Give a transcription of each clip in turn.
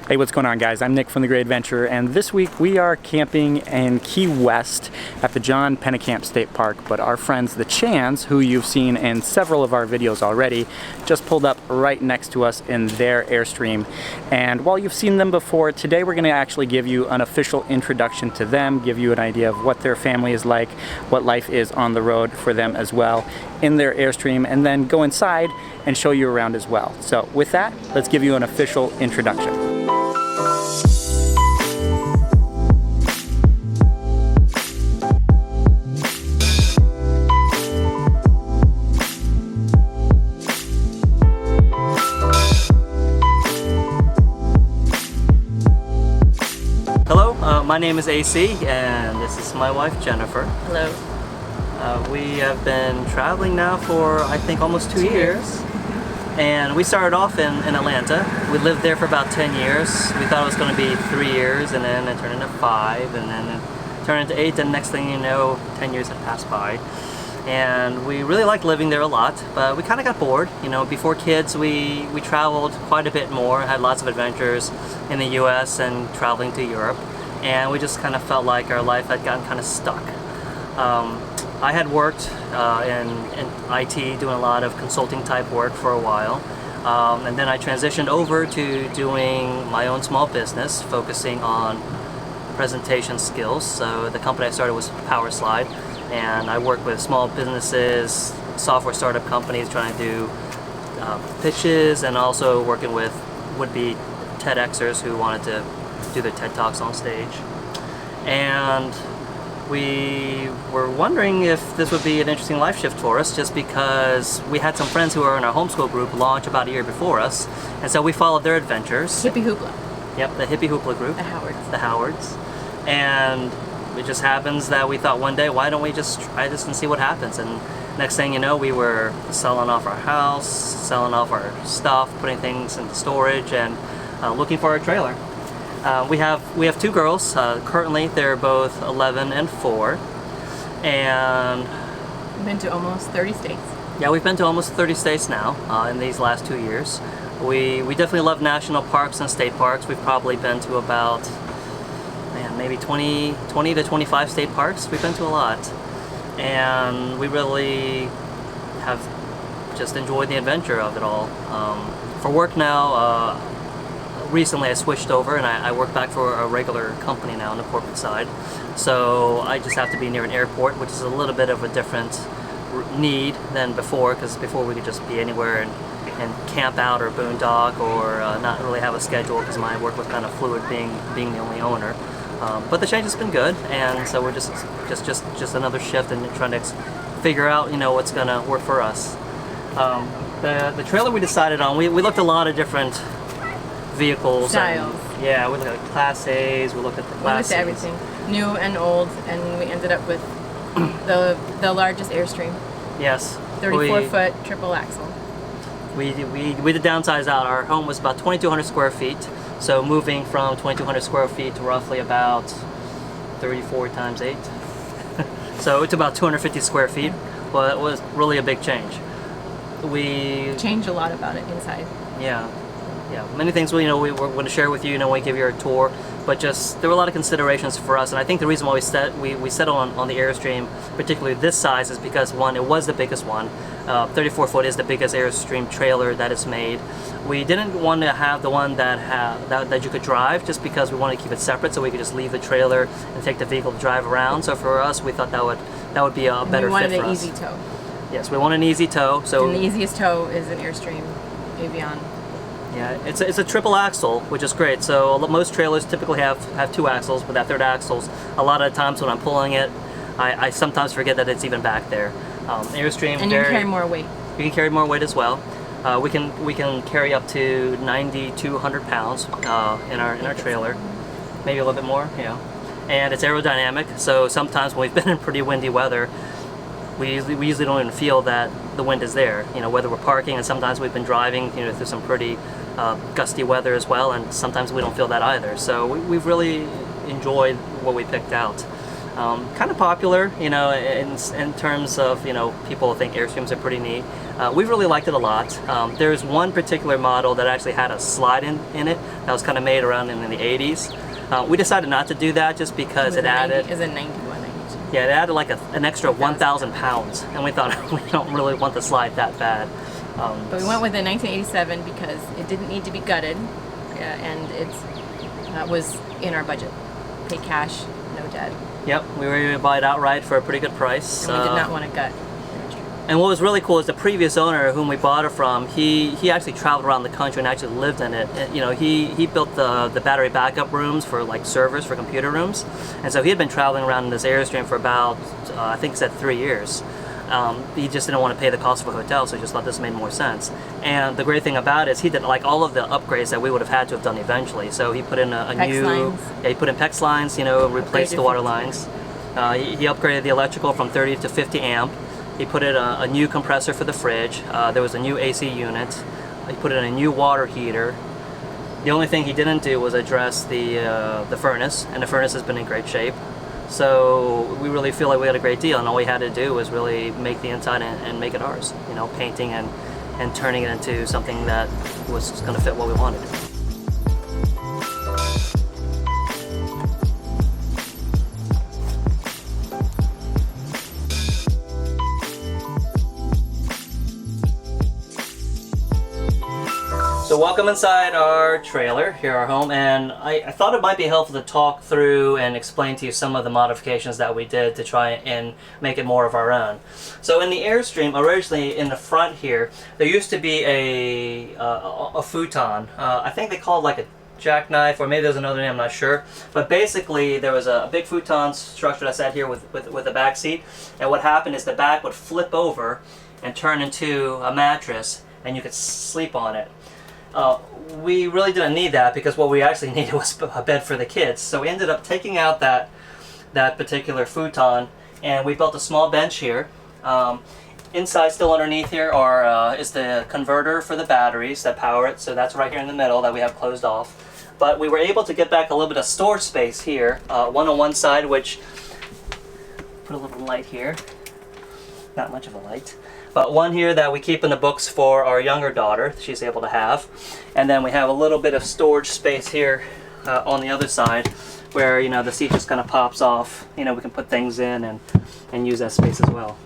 Hey, what's going on, guys? I'm Nick from The Great Adventure, and this week we are camping in Key West at the John Pennekamp State Park, but our friends the Chans, who you've seen in several of our videos already, just pulled up right next to us in their Airstream. And while you've seen them before, today we're going to actually give you an official introduction to them, give you an idea of what their family is like, what life is on the road for them as well in their Airstream, and then go inside and show you around as well. So with that, let's give you an official introduction. My name is AC, and this is my wife Jennifer. Hello. We have been traveling now for I think almost 2 years. And we started off in Atlanta. We lived there for about 10 years. We thought it was going to be 3 years, and then it turned into 5, and then it turned into 8, and next thing you know, 10 years had passed by. And we really liked living there a lot, but we kind of got bored. You know, before kids, we traveled quite a bit more, had lots of adventures in the US and traveling to Europe. And we just kind of felt like our life had gotten kind of stuck. I had worked in IT, doing a lot of consulting type work for a while. And then I transitioned over to doing my own small business, focusing on presentation skills. So the company I started was PowerSlide, and I work with small businesses, software startup companies trying to do pitches, and also working with would-be TEDxers who wanted to do their TED Talks on stage. And we were wondering if this would be an interesting life shift for us, just because we had some friends who are in our homeschool group launch about a year before us, and so we followed their adventures. Hippie Hoopla. Yep, the Hippie Hoopla group. The Howards. The Howards. And it just happens that we thought one day, why don't we just try this and see what happens? And next thing you know, we were selling off our house, selling off our stuff, putting things into storage, and looking for a trailer. We have 2 girls. Currently, they're both 11 and 4, and We've been to almost 30 states. Yeah, we've been to almost 30 states now in these last 2 years. We definitely love national parks and state parks. We've probably been to about, maybe 20 to 25 state parks. We've been to a lot, and we really have just enjoyed the adventure of it all. For work now, recently I switched over and I work back for a regular company now on the corporate side. So I just have to be near an airport, which is a little bit of a different need than before, because before we could just be anywhere and camp out or boondock or not really have a schedule, because my work was kind of fluid being the only owner. But the change has been good, and so we're just another shift and trying to figure out, you know, what's going to work for us. The trailer we decided on, we looked at a lot of different vehicles. Styles. Yeah, we looked at Class A's, we looked at the Class C's. We looked at everything, new and old, and we ended up with the largest Airstream. Yes. 34-foot triple axle. We did downsize out. Our home was about 2,200 square feet, so moving from 2,200 square feet to roughly about 34 times 8. So it's about 250 square feet. Well, it was really a big change. We changed a lot about it inside. Yeah. Yeah, many things we were going to share with you, when we give you a tour, but just there were a lot of considerations for us, and I think the reason why we settled on the Airstream, particularly this size, is because one, it was the biggest one. 34 foot is the biggest Airstream trailer that is made. We didn't want to have the one that you could drive, just because we wanted to keep it separate, so we could just leave the trailer and take the vehicle to drive around. So for us, we thought that would be a better fit for us. We wanted an easy tow. Yes, we want an easy tow. So and the easiest tow is an Airstream Avion. Yeah, it's a triple axle, which is great. So most trailers typically have 2 axles, but that third axle's, a lot of times when I'm pulling it, I sometimes forget that it's even back there. Airstream, and you can carry more weight. You can carry more weight as well. We can carry up to 90 to 100 pounds in our trailer, maybe a little bit more. Yeah, and it's aerodynamic. So sometimes when we've been in pretty windy weather, we usually don't even feel that the wind is there. You know, whether we're parking, and sometimes we've been driving, through some pretty gusty weather as well, and sometimes we don't feel that either. So we've really enjoyed what we picked out. Kind of popular, in terms of, people think Airstreams are pretty neat. We really liked it a lot. There's one particular model that actually had a slide in it that was kind of made around in the 80s. We decided not to do that just because it added... It was a 91, 92. Yeah, it added like an extra 1,000 pounds, and we thought we don't really want the slide that bad. But we went with a 1987 because it didn't need to be gutted, and it was in our budget. Pay cash, no debt. Yep, we were able to buy it outright for a pretty good price. And we did not want to gut. And what was really cool is the previous owner whom we bought it from, he actually traveled around the country and actually lived in it. And, you know, he built the battery backup rooms for like servers for computer rooms. And so he had been traveling around in this Airstream for about, I think he said 3 years. He just didn't want to pay the cost of a hotel, so he just thought this made more sense. And the great thing about it is he did like all of the upgrades that we would have had to have done eventually. So he put in a new, lines. Yeah, he put in PEX lines, you know, replaced the water lines. He upgraded the electrical from 30 to 50 amp. He put in a new compressor for the fridge. There was a new AC unit. He put in a new water heater. The only thing he didn't do was address the furnace, and the furnace has been in great shape. So we really feel like we had a great deal, and all we had to do was really make the inside and make it ours. You know, painting and turning it into something that was going to fit what we wanted. So welcome inside our trailer, here our home, and I thought it might be helpful to talk through and explain to you some of the modifications that we did to try and make it more of our own. So in the Airstream, originally in the front here, there used to be a futon. I think they called it like a jackknife, or maybe there's another name, I'm not sure. But basically there was a big futon structure that sat here with a back seat, and what happened is the back would flip over and turn into a mattress, and you could sleep on it. We really didn't need that because what we actually needed was a bed for the kids. So we ended up taking out that particular futon, and we built a small bench here. Inside, still underneath here, is the converter for the batteries that power it. So that's right here in the middle that we have closed off. But we were able to get back a little bit of storage space here. One on one side, which put a little light here. Not much of a light. But one here that we keep in the books for our younger daughter, she's able to have. And then we have a little bit of storage space here on the other side where, you know, the seat just kind of pops off. You know, we can put things in and use that space as well.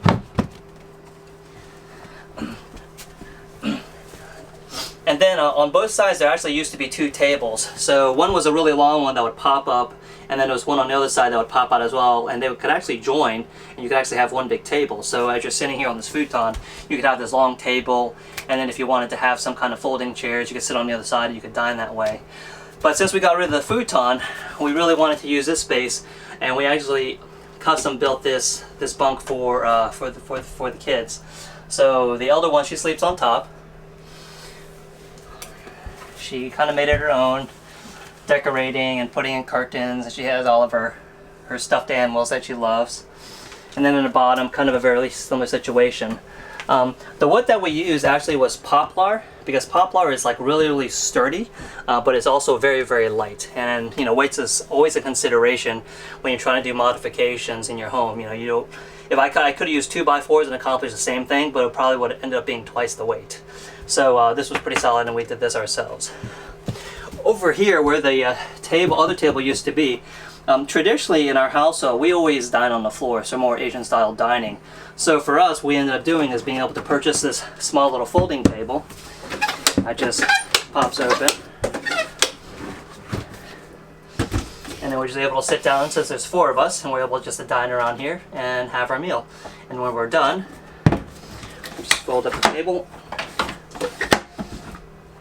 And then on both sides there actually used to be two tables. So one was a really long one that would pop up, and then there was one on the other side that would pop out as well, and they could actually join, and you could actually have one big table. So as you're sitting here on this futon, you could have this long table, and then if you wanted to have some kind of folding chairs, you could sit on the other side and you could dine that way. But since we got rid of the futon, we really wanted to use this space, and we actually custom built this bunk for the kids. So the elder one, she sleeps on top. She kind of made it her own, decorating and putting in curtains, and she has all of her stuffed animals that she loves. And then in the bottom, kind of a very similar situation. The wood that we used actually was poplar, because poplar is like really sturdy, but it's also very light. And you know, weight is always a consideration when you're trying to do modifications in your home. You know, if I could have used 2x4s and accomplished the same thing, but it probably would have ended up being twice the weight. So this was pretty solid, and we did this ourselves. Over here, where the other table used to be, traditionally in our household, we always dine on the floor, so more Asian-style dining. So for us, we ended up doing is being able to purchase this small little folding table. That just pops open, and then we're just able to sit down since there's 4 of us, and we're able just to dine around here and have our meal. And when we're done, we just fold up the table,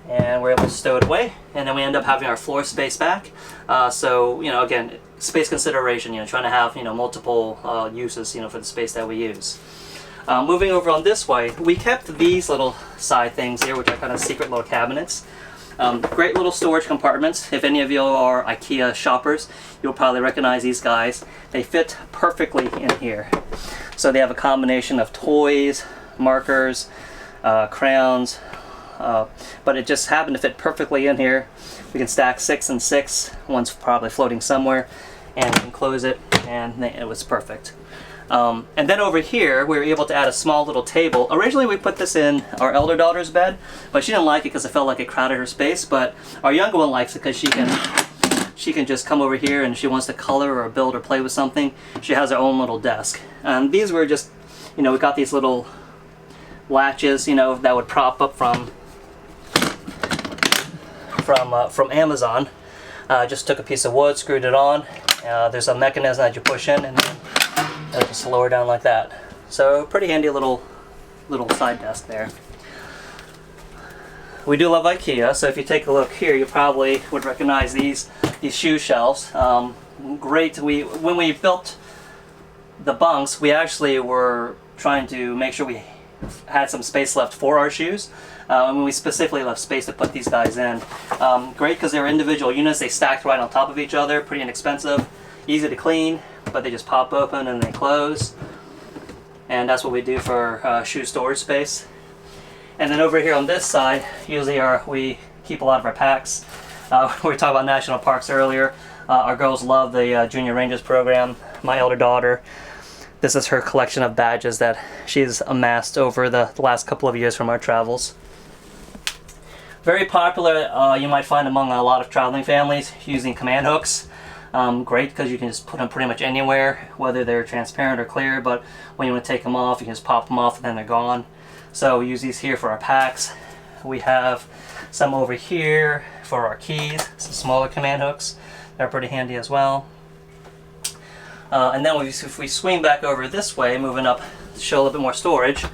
and we're able to stow it away, and then we end up having our floor space back. So, you know, again, space consideration, you know, trying to have, you know, multiple uses, you know, for the space that we use. Moving over on this way, we kept these little side things here, which are kind of secret little cabinets. Great little storage compartments. If any of you are IKEA shoppers, you'll probably recognize these guys. They fit perfectly in here. So they have a combination of toys, markers, crayons, but it just happened to fit perfectly in here. We can stack 6 and 6, one's probably floating somewhere, and we can close it, and it was perfect. And then over here, we were able to add a small little table. Originally, we put this in our elder daughter's bed, but she didn't like it because it felt like it crowded her space. But our younger one likes it because she can just come over here, and if she wants to color or build or play with something, she has her own little desk. And these were just, we got these little latches, that would prop up from Amazon. Just took a piece of wood, screwed it on. There's a mechanism that you push in, and then it'll just lower down like that. So pretty handy little side desk there. We do love IKEA, so if you take a look here, you probably would recognize these shoe shelves. Great. When we built the bunks, we actually were trying to make sure we had some space left for our shoes. And we specifically left space to put these guys in. Great because they're individual units. They stacked right on top of each other. Pretty inexpensive, easy to clean, but they just pop open and they close. And that's what we do for shoe storage space. And then over here on this side, usually we keep a lot of our packs. We were talking about national parks earlier. Our girls love the Junior Rangers program. My elder daughter, this is her collection of badges that she's amassed over the last couple of years from our travels. Very popular, you might find among a lot of traveling families using command hooks. Great because you can just put them pretty much anywhere, whether they're transparent or clear, but when you want to take them off, you can just pop them off and then they're gone. So we use these here for our packs. We have some over here for our keys, some smaller command hooks. They're pretty handy as well. And then if we swing back over this way, moving up to show a little bit more storage,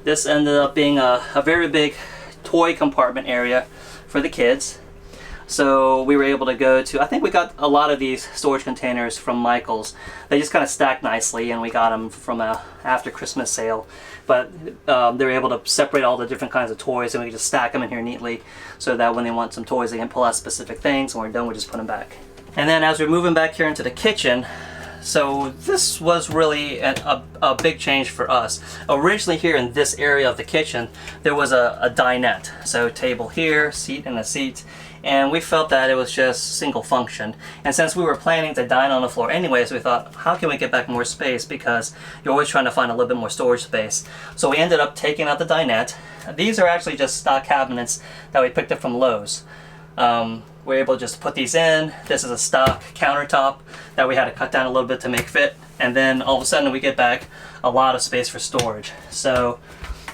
this ended up being a very big toy compartment area for the kids. So we were able to go to, I think we got a lot of these storage containers from Michael's. They just kind of stacked nicely, and we got them from a after Christmas sale. But they were able to separate all the different kinds of toys, and we could just stack them in here neatly so that when they want some toys, they can pull out specific things. When we're done, we just put them back. And then as we're moving back here into the kitchen, so this was really a big change for us. Originally here in this area of the kitchen, there was a dinette. So table here, seat and a seat. And we felt that it was just single function. And since we were planning to dine on the floor anyways, we thought, how can we get back more space? Because you're always trying to find a little bit more storage space. So we ended up taking out the dinette. These are actually just stock cabinets that we picked up from Lowe's. We're able to just put these in. This is a stock countertop that we had to cut down a little bit to make fit. And then all of a sudden we get back a lot of space for storage. So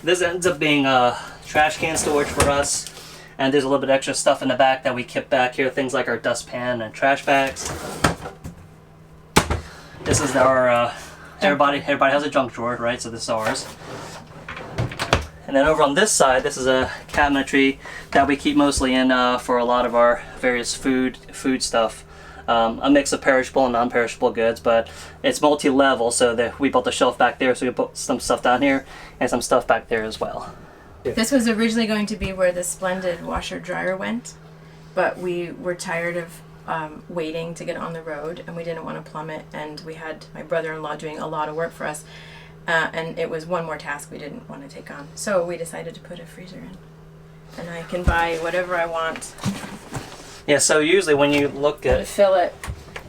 this ends up being a trash can storage for us. And there's a little bit extra stuff in the back that we kept back here, things like our dustpan and trash bags. This is our, everybody has a junk drawer, right? So this is ours. And then over on this side, this is a cabinetry that we keep mostly in for a lot of our various food stuff. A mix of perishable and non-perishable goods, but it's multi-level, so that we built a shelf back there so we put some stuff down here and some stuff back there as well. This was originally going to be where the Splendid washer dryer went, but we were tired of waiting to get on the road, and we didn't want to plummet, and we had my brother-in-law doing a lot of work for us, and it was one more task we didn't want to take on. So we decided to put a freezer in, and I can buy whatever I want. Yeah, so usually when you look at... Fill it.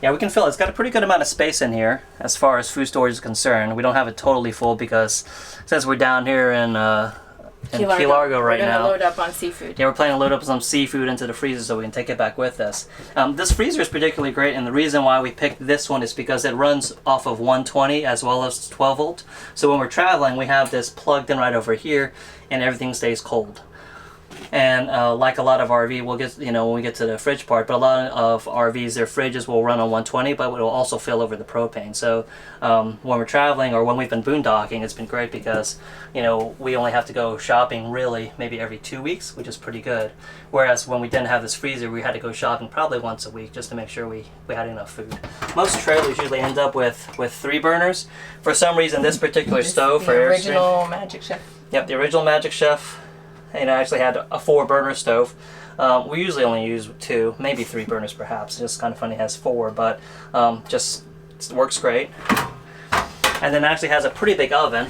Yeah, we can fill it. It's got a pretty good amount of space in here as far as food storage is concerned. We don't have it totally full because since we're down here in Key Largo right now. We're going to load up on seafood. Yeah, we're planning to load up some seafood into the freezer so we can take it back with us. This freezer is particularly great, and the reason why we picked this one is because it runs off of 120 as well as 12 volt. So when we're traveling, we have this plugged in right over here, and everything stays cold. And like a lot of RV, we'll get, when we get to the fridge part, but a lot of RVs, their fridges will run on 120, but it will also fill over the propane. So when we're traveling or when we've been boondocking, it's been great because, we only have to go shopping really maybe every 2 weeks, which is pretty good. Whereas when we didn't have this freezer, we had to go shopping probably once a week just to make sure we had enough food. Most trailers usually end up with 3 burners. For some reason, this particular stove for Airstream. The original Magic Chef. Yep, the original Magic Chef. I actually had a 4-burner stove. We usually only use 2, maybe 3 burners perhaps. It's just kind of funny it has 4, but just works great. And then it actually has a pretty big oven.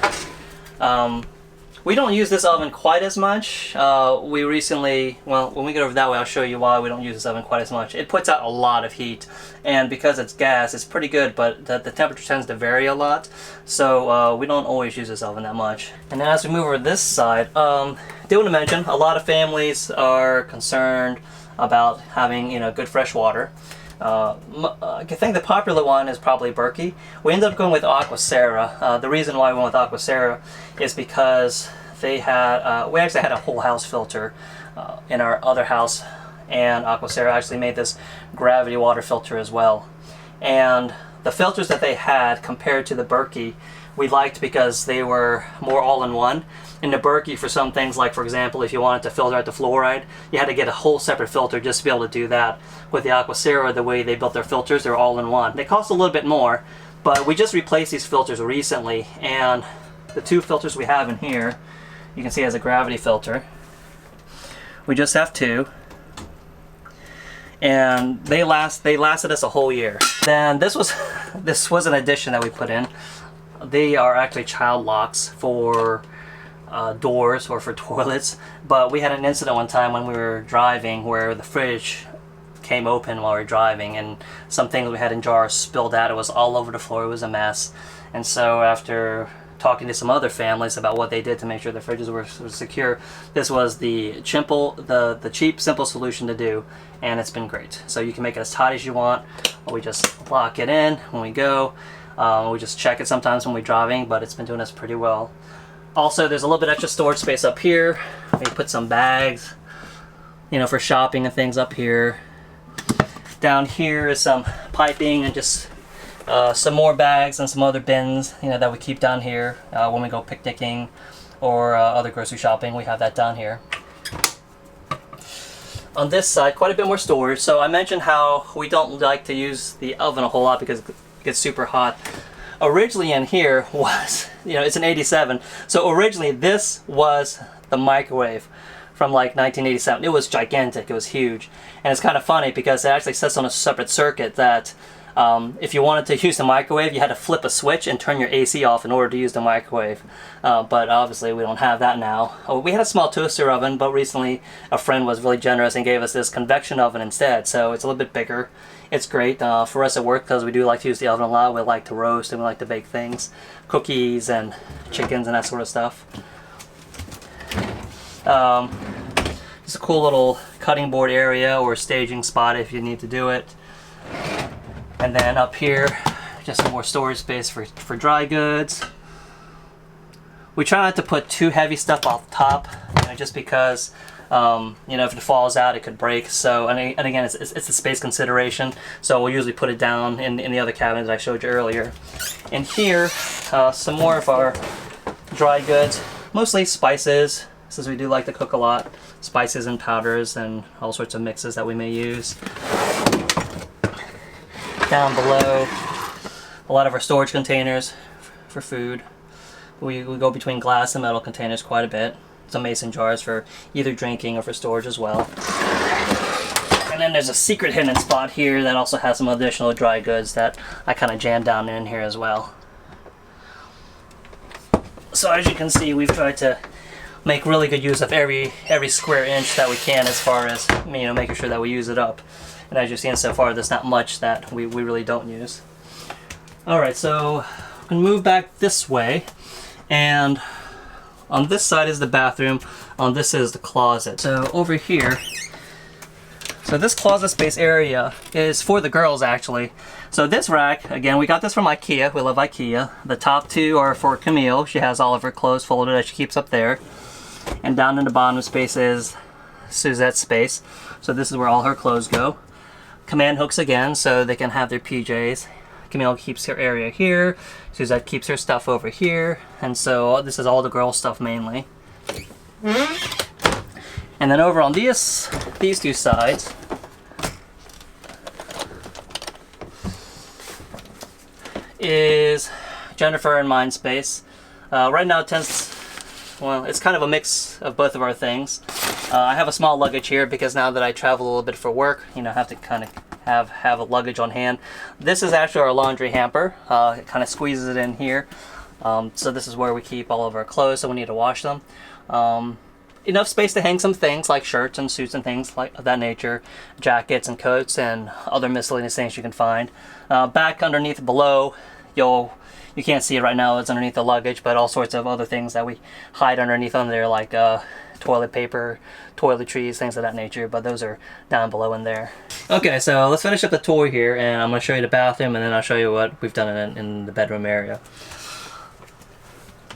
We don't use this oven quite as much. We recently, well, when we get over that way, I'll show you why we don't use this oven quite as much. It puts out a lot of heat, and because it's gas, it's pretty good, but the temperature tends to vary a lot, so we don't always use this oven that much. And then as we move over this side, I did want to mention, a lot of families are concerned about having, you know, good fresh water. I think the popular one is probably Berkey. We ended up going with Aquacera. The reason why we went with Aquacera is because they had, we actually had a whole house filter in our other house, and Aquacera actually made this gravity water filter as well. And the filters that they had compared to the Berkey, we liked because they were more all-in-one. In the Berkey, for some things, like for example, if you wanted to filter out the fluoride, you had to get a whole separate filter just to be able to do that. With the Aquacera, the way they built their filters, they're all in one. They cost a little bit more, but we just replaced these filters recently, and the two filters we have in here, you can see as a gravity filter. We just have two, and they lasted us a whole year. Then this was an addition that we put in. They are actually child locks for doors or for toilets, but we had an incident one time when we were driving where the fridge came open while we were driving, and some things we had in jars spilled out. It was all over the floor. It was a mess. And so after talking to some other families about what they did to make sure the fridges were secure, this was the cheap, simple solution to do, and it's been great. So you can make it as tight as you want. We just lock it in when we go. We just check it sometimes when we're driving, but it's been doing us pretty well. Also, there's a little bit extra storage space up here. We put some bags, you know, for shopping and things up here. Down here is some piping and just some more bags and some other bins, you know, that we keep down here when we go picnicking or other grocery shopping. We have that down here. On this side, quite a bit more storage. So I mentioned how we don't like to use the oven a whole lot because it gets super hot. Originally in here was, you know, it's an 87, so originally this was the microwave from like 1987. It was gigantic, it was huge, and it's kind of funny because it actually sits on a separate circuit that if you wanted to use the microwave, you had to flip a switch and turn your AC off in order to use the microwave. But obviously we don't have that now. We had a small toaster oven, but recently a friend was really generous and gave us this convection oven instead, so it's a little bit bigger. It's great for us at work because we do like to use the oven a lot. We like to roast and we like to bake things, cookies and chickens and that sort of stuff. Just a cool little cutting board area or staging spot if you need to do it. And then up here, just some more storage space for dry goods. We try not to put too heavy stuff off the top, you know, just because you know, if it falls out, it could break. So, and again, it's a space consideration. So we'll usually put it down in the other cabinet that I showed you earlier. And here, some more of our dry goods, mostly spices, since we do like to cook a lot. Spices and powders and all sorts of mixes that we may use. Down below, a lot of our storage containers for food. We go between glass and metal containers quite a bit. Some mason jars for either drinking or for storage as well. And then there's a secret hidden spot here that also has some additional dry goods that I kind of jammed down in here as well. So as you can see, we've tried to make really good use of every square inch that we can as far as, you know, making sure that we use it up. And as you've seen so far, there's not much that we really don't use. Alright, so I'm going to move back this way, and on this side is the bathroom, on this is the closet. So over here, so this closet space area is for the girls actually. So this rack, again, we got this from IKEA, we love IKEA. The top two are for Camille, she has all of her clothes folded that she keeps up there. And down in the bottom space is Suzette's space. So this is where all her clothes go. Command hooks again, so they can have their PJs. Camille keeps her area here, Suzette keeps her stuff over here, and so this is all the girl stuff mainly. And then over on these two sides, is Jennifer and mine space. Right now it tends, well, it's kind of a mix of both of our things. I have a small luggage here because now that I travel a little bit for work, you know, I have to kind of have a luggage on hand. This is actually our laundry hamper. It kind of squeezes it in here. So this is where we keep all of our clothes, so we need to wash them. Enough space to hang some things like shirts and suits and things like of that nature, jackets and coats and other miscellaneous things you can find. Back underneath below, you can't see it right now, it's underneath the luggage, but all sorts of other things that we hide underneath under there, like toilet paper, toiletries, things of that nature, but those are down below in there. Okay, so let's finish up the tour here, and I'm going to show you the bathroom, and then I'll show you what we've done in the bedroom area.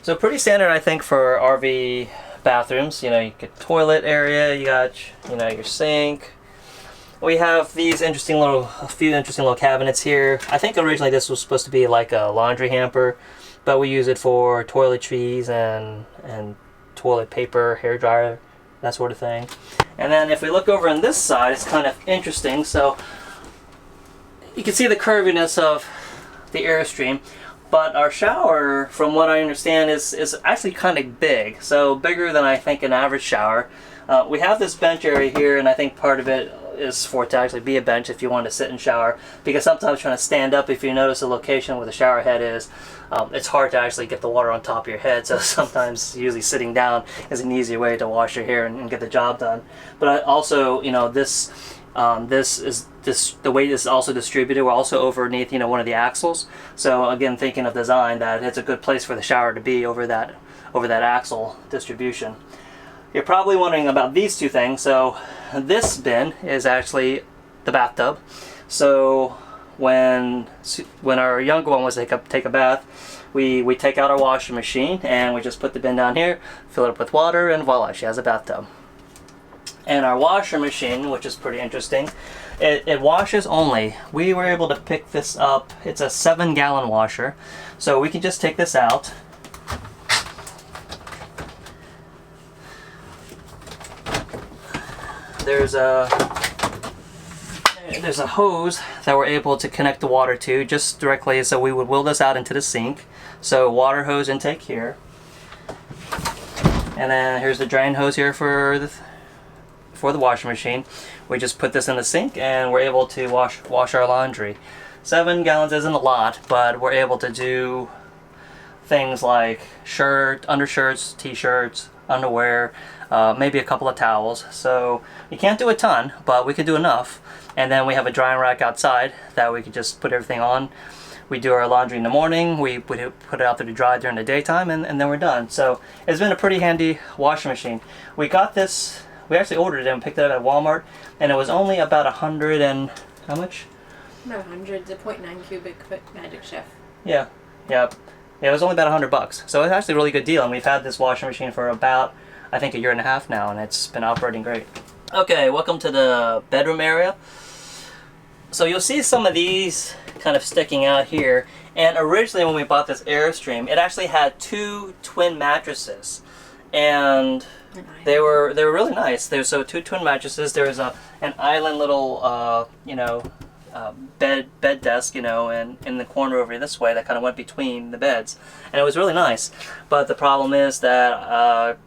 So pretty standard, I think, for RV bathrooms. You know, you get toilet area, you got, you know, your sink. We have these a few interesting little cabinets here. I think originally this was supposed to be like a laundry hamper, but we use it for toiletries and toilet paper, hair dryer, that sort of thing. And then if we look over on this side, it's kind of interesting. So you can see the curviness of the Airstream, but our shower, from what I understand, is actually kind of big. So bigger than I think an average shower. We have this bench area here, and I think part of it is for it to actually be a bench if you want to sit and shower, because sometimes trying to stand up, if you notice the location where the shower head is, it's hard to actually get the water on top of your head, so sometimes usually sitting down is an easier way to wash your hair and get the job done. But also, you know, the weight is also distributed. We're also underneath, you know, one of the axles, so again, thinking of design, that it's a good place for the shower to be over that axle distribution. You're probably wondering about these two things. So this bin is actually the bathtub. So when our younger one was to take a bath, we take out our washing machine and we just put the bin down here, fill it up with water, and voila, she has a bathtub. And our washer machine, which is pretty interesting, it washes only. We were able to pick this up. It's a 7-gallon washer, so we can just take this out. There's a hose that we're able to connect the water to just directly, so we would wheel this out into the sink. So water hose intake here, and then here's the drain hose here for the washing machine. We just put this in the sink and we're able to wash our laundry. 7 gallons isn't a lot, but we're able to do things like undershirts, t-shirts, underwear, maybe a couple of towels. So you can't do a ton, but we could do enough. And then we have a drying rack outside that we could just put everything on. We do our laundry in the morning, we put it out there to dry during the daytime, and then we're done. So it's been a pretty handy washing machine. We got this, we actually ordered it and picked it up at Walmart, and it was only about 100 and how much? About 100, the 0.9 cubic foot Magic Chef. Yeah, it was only about $100. So it's actually a really good deal, and we've had this washing machine for about, I think, 1.5 years now, and it's been operating great. Okay, welcome to the bedroom area. So you'll see some of these kind of sticking out here, and originally when we bought this Airstream, it actually had 2 twin mattresses, and they were really nice. So 2 twin mattresses. There was an island little bed desk, you know, and in the corner over this way that kind of went between the beds, and it was really nice. But the problem is that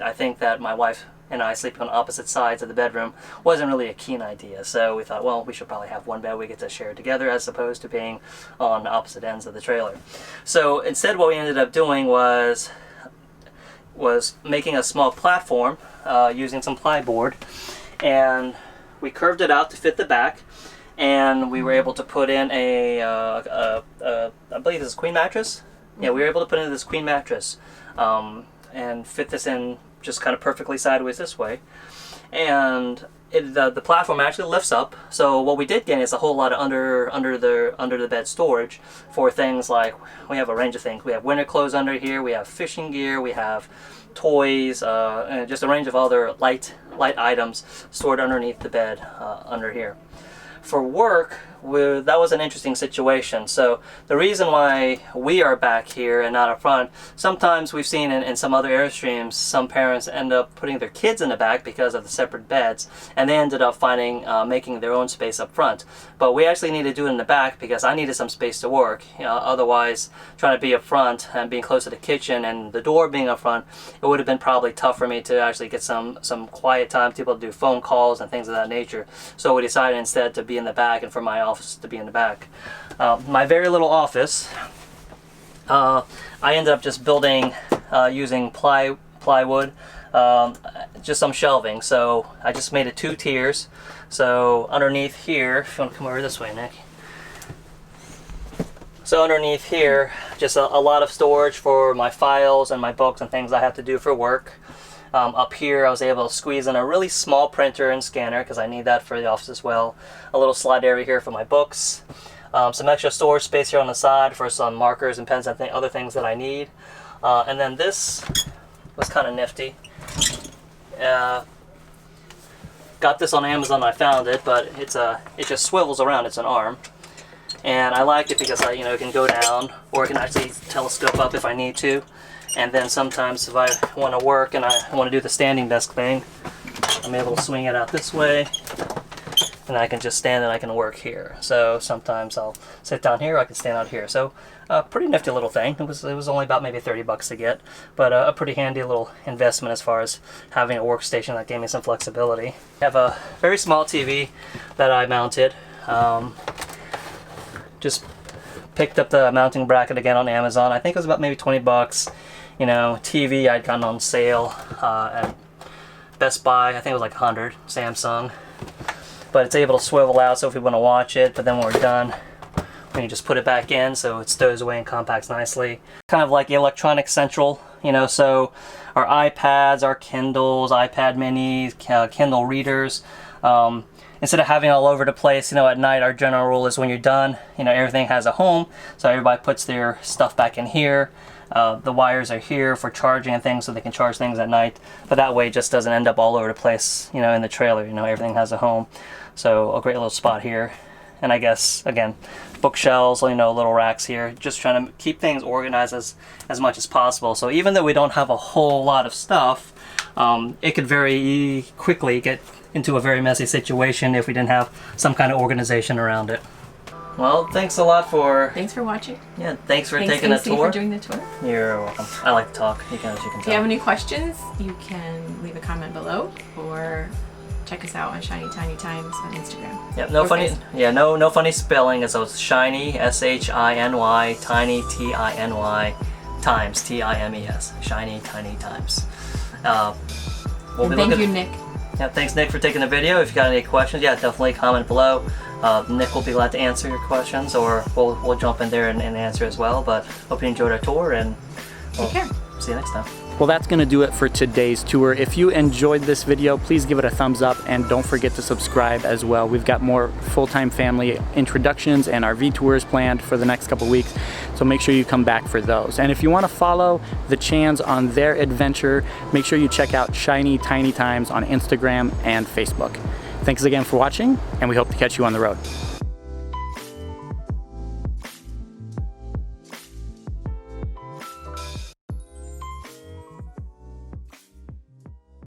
I think that my wife and I sleeping on opposite sides of the bedroom wasn't really a keen idea. So we thought, well, we should probably have one bed we get to share together as opposed to being on the opposite ends of the trailer. So instead what we ended up doing was making a small platform using some plyboard, and we curved it out to fit the back, and we were able to put in I believe this is queen mattress. Yeah, we were able to put in this queen mattress and fit this in just kind of perfectly sideways this way, and the platform actually lifts up. So what we did get is a whole lot of under the bed storage for things like, we have a range of things. We have winter clothes under here, we have fishing gear, we have toys, and just a range of other light items stored underneath the bed under here. For work, that was an interesting situation. So the reason why we are back here and not up front, sometimes we've seen in some other Airstreams, some parents end up putting their kids in the back because of the separate beds, and they ended up making their own space up front. But we actually needed to do it in the back because I needed some space to work. You know, otherwise, trying to be up front and being close to the kitchen and the door being up front, it would have been probably tough for me to actually get some quiet time to be able to do phone calls and things of that nature. So we decided instead to be in the back and for my office to be in the back. My very little office I ended up just building using plywood, just some shelving. So I just made it 2 tiers. So underneath here, if you want to come over this way, Nick. So underneath here, just a lot of storage for my files and my books and things I have to do for work. Up here, I was able to squeeze in a really small printer and scanner because I need that for the office as well. A little slide area here for my books. Some extra storage space here on the side for some markers and pens and other things that I need. And then this was kind of nifty. Got this on Amazon. I found it, but it just swivels around. It's an arm, and I like it because it can go down, or it can actually telescope up if I need to. And then sometimes if I want to work and I want to do the standing desk thing, I'm able to swing it out this way, and I can just stand and I can work here. So sometimes I'll sit down here, I can stand out here. So pretty nifty little thing. It was only about maybe 30 bucks to get, but a pretty handy little investment as far as having a workstation that gave me some flexibility. I have a very small TV that I mounted. Just picked up the mounting bracket again on Amazon. I think it was about maybe 20 bucks. TV I'd gotten on sale at Best Buy. I think it was like 100, Samsung. But it's able to swivel out, so if we want to watch it, but then when we're done, we can just put it back in so it stows away and compacts nicely. Kind of like Electronic Central, so our iPads, our Kindles, iPad minis, Kindle readers, instead of having all over the place, at night, our general rule is when you're done, everything has a home, so everybody puts their stuff back in here. The wires are here for charging and things, so they can charge things at night, but that way it just doesn't end up all over the place, in the trailer. Everything has a home. So a great little spot here. And I guess, again, bookshelves, little racks here, just trying to keep things organized as much as possible. So even though we don't have a whole lot of stuff, it could very quickly get into a very messy situation if we didn't have some kind of organization around it. Well, thanks a lot for... Thanks for watching. Yeah, thanks for taking a tour. For doing the tour. You're welcome. I like to talk. You can tell. If you have any questions, you can leave a comment below, or check us out on Shiny Tiny Times on Instagram. Yep, no funny spelling. So it's Shiny, S-H-I-N-Y, Tiny, T-I-N-Y, Times, T-I-M-E-S. Shiny Tiny Times. Thank you, Nick. Yeah, thanks, Nick, for taking the video. If you got any questions, definitely comment below. Nick will be glad to answer your questions, or we'll jump in there and answer as well. But hope you enjoyed our tour, and take care. See you next time. Well, that's going to do it for today's tour. If you enjoyed this video, please give it a thumbs up, and don't forget to subscribe as well. We've got more full-time family introductions and RV tours planned for the next couple weeks, so make sure you come back for those. And if you want to follow the Chans on their adventure, make sure you check out Shiny Tiny Times on Instagram and Facebook. Thanks again for watching, and we hope to catch you on the road.